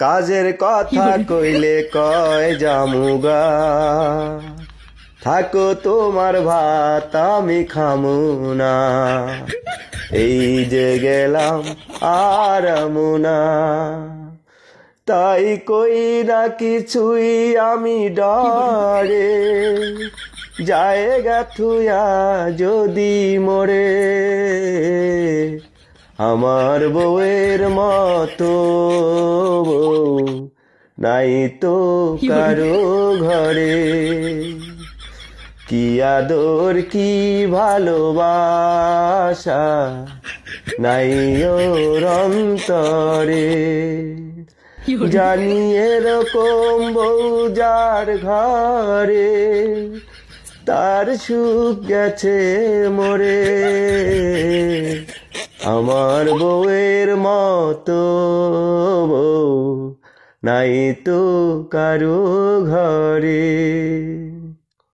কাজের কথা কইলে কয় জামুগা, থাকো তোমার ভাত আমি খামু না, এই যে গেলাম আর আমুনা। তাই কই না কিছুই আমি ডরে, জায়গা থুয়া যদি মরে, আমার বউয়ের মতো নাই তো কারো ঘরে। কি আদর কি ভালোবাসা নাই ওর অন্তরে, জানি এরকম বউ যার ঘরে, তার সুখ গেছে মরে। আমার বউয়ের মতো বউ নাই তো কারো ঘরে।